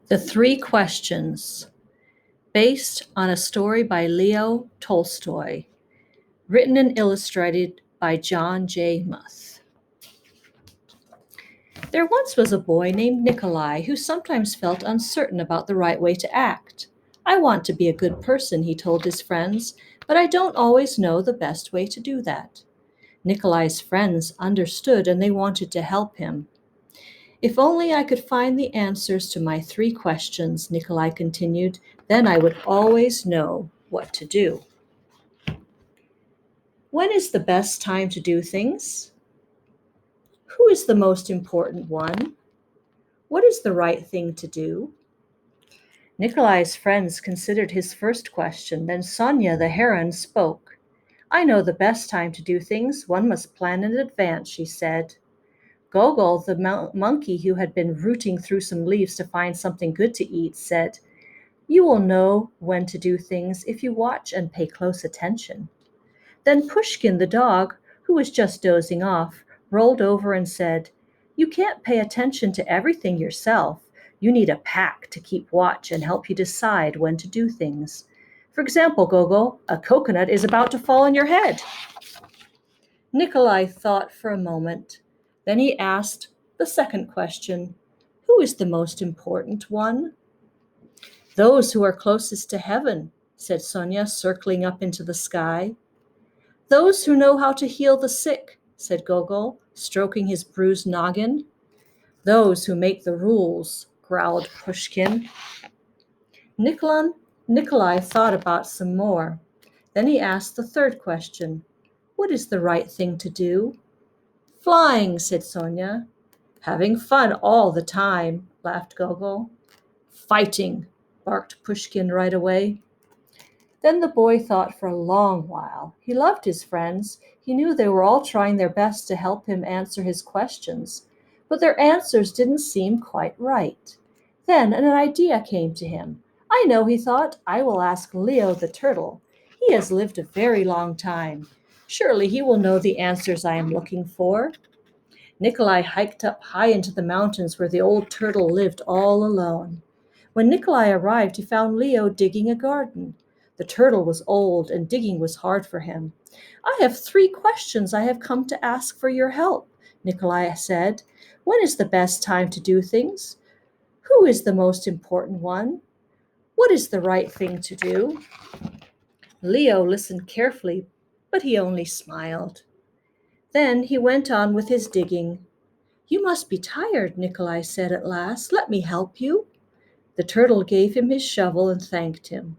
The Three Questions, based on a story by Leo Tolstoy, written and illustrated by John J. Muth. There once was a boy named Nikolai who sometimes felt uncertain about the right way to act. I want to be a good person, he told his friends, but I don't always know the best way to do that. Nikolai's friends understood and they wanted to help him. If only I could find the answers to my three questions, Nikolai continued, then I would always know what to do. When is the best time to do things? Who is the most important one? What is the right thing to do? Nikolai's friends considered his first question. Then Sonia the heron spoke. I know the best time to do things. One must plan in advance, she said. Gogol, the monkey who had been rooting through some leaves to find something good to eat, said, You will know when to do things if you watch and pay close attention. Then Pushkin, the dog, who was just dozing off, rolled over and said, You can't pay attention to everything yourself. You need a pack to keep watch and help you decide when to do things. For example, Gogol, a coconut is about to fall on your head. Nikolai thought for a moment. Then he asked the second question, Who is the most important one? Those who are closest to heaven, said Sonia, circling up into the sky. Those who know how to heal the sick, said Gogol, stroking his bruised noggin. Those who make the rules, growled Pushkin. Nikolai thought about some more. Then he asked the third question, What is the right thing to do? Flying, said Sonia. Having fun all the time, laughed Gogol. Fighting, barked Pushkin right away. Then the boy thought for a long while. He loved his friends. He knew they were all trying their best to help him answer his questions, but their answers didn't seem quite right. Then an idea came to him. I know, he thought, I will ask Leo the turtle. He has lived a very long time. Surely he will know the answers I am looking for. Nikolai hiked up high into the mountains where the old turtle lived all alone. When Nikolai arrived, he found Leo digging a garden. The turtle was old and digging was hard for him. I have 3 questions I have come to ask for your help, Nikolai said. When is the best time to do things? Who is the most important one? What is the right thing to do? Leo listened carefully, but he only smiled. Then he went on with his digging. You must be tired, Nikolai said at last. Let me help you. The turtle gave him his shovel and thanked him.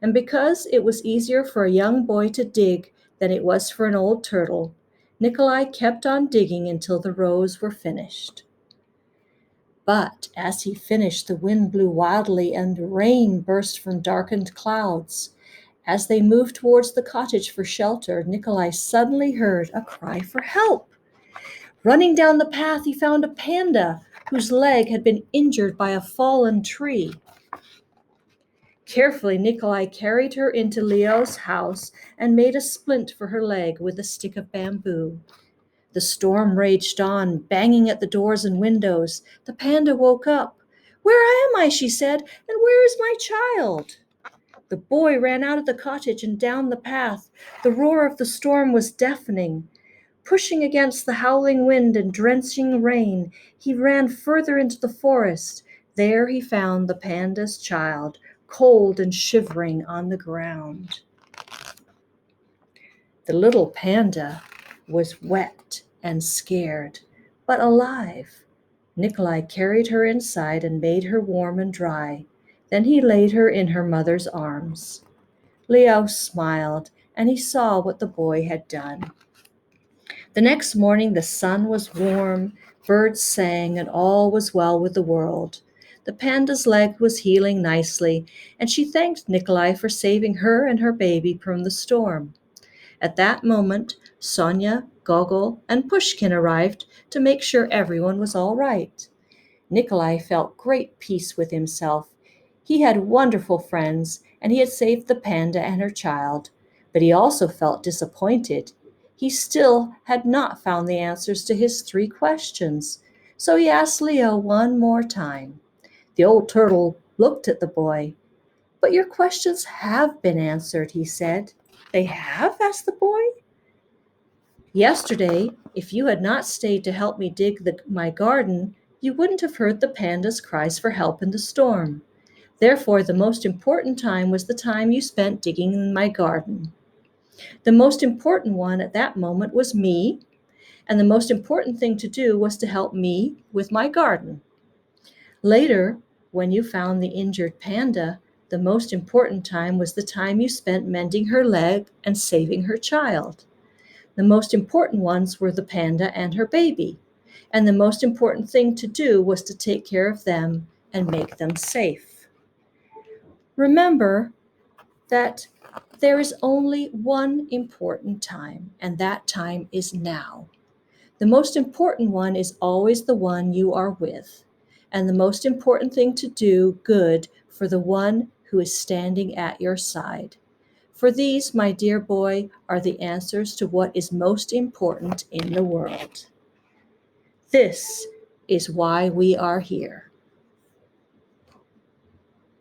And because it was easier for a young boy to dig than it was for an old turtle, Nikolai kept on digging until the rows were finished. But as he finished, the wind blew wildly and rain burst from darkened clouds. As they moved towards the cottage for shelter, Nikolai suddenly heard a cry for help. Running down the path, he found a panda whose leg had been injured by a fallen tree. Carefully, Nikolai carried her into Leo's house and made a splint for her leg with a stick of bamboo. The storm raged on, banging at the doors and windows. The panda woke up. Where am I, she said, and where is my child? The boy ran out of the cottage and down the path. The roar of the storm was deafening. Pushing against the howling wind and drenching rain, he ran further into the forest. There he found the panda's child, cold and shivering on the ground. The little panda was wet and scared, but alive. Nikolai carried her inside and made her warm and dry. Then he laid her in her mother's arms. Leo smiled, and he saw what the boy had done. The next morning the sun was warm, birds sang, and all was well with the world. The panda's leg was healing nicely, and she thanked Nikolai for saving her and her baby from the storm. At that moment, Sonia, Gogol, and Pushkin arrived to make sure everyone was all right. Nikolai felt great peace with himself. He had wonderful friends, and he had saved the panda and her child, but he also felt disappointed. He still had not found the answers to his 3 questions, so he asked Leo one more time. The old turtle looked at the boy. But your questions have been answered, he said. They have? Asked the boy. Yesterday, if you had not stayed to help me dig my garden, you wouldn't have heard the panda's cries for help in the storm. Therefore, the most important time was the time you spent digging in my garden. The most important one at that moment was me, and the most important thing to do was to help me with my garden. Later, when you found the injured panda, the most important time was the time you spent mending her leg and saving her child. The most important ones were the panda and her baby, and the most important thing to do was to take care of them and make them safe. Remember that there is only one important time, and that time is now. The most important one is always the one you are with, and the most important thing to do good for the one who is standing at your side. For these, my dear boy, are the answers to what is most important in the world. This is why we are here.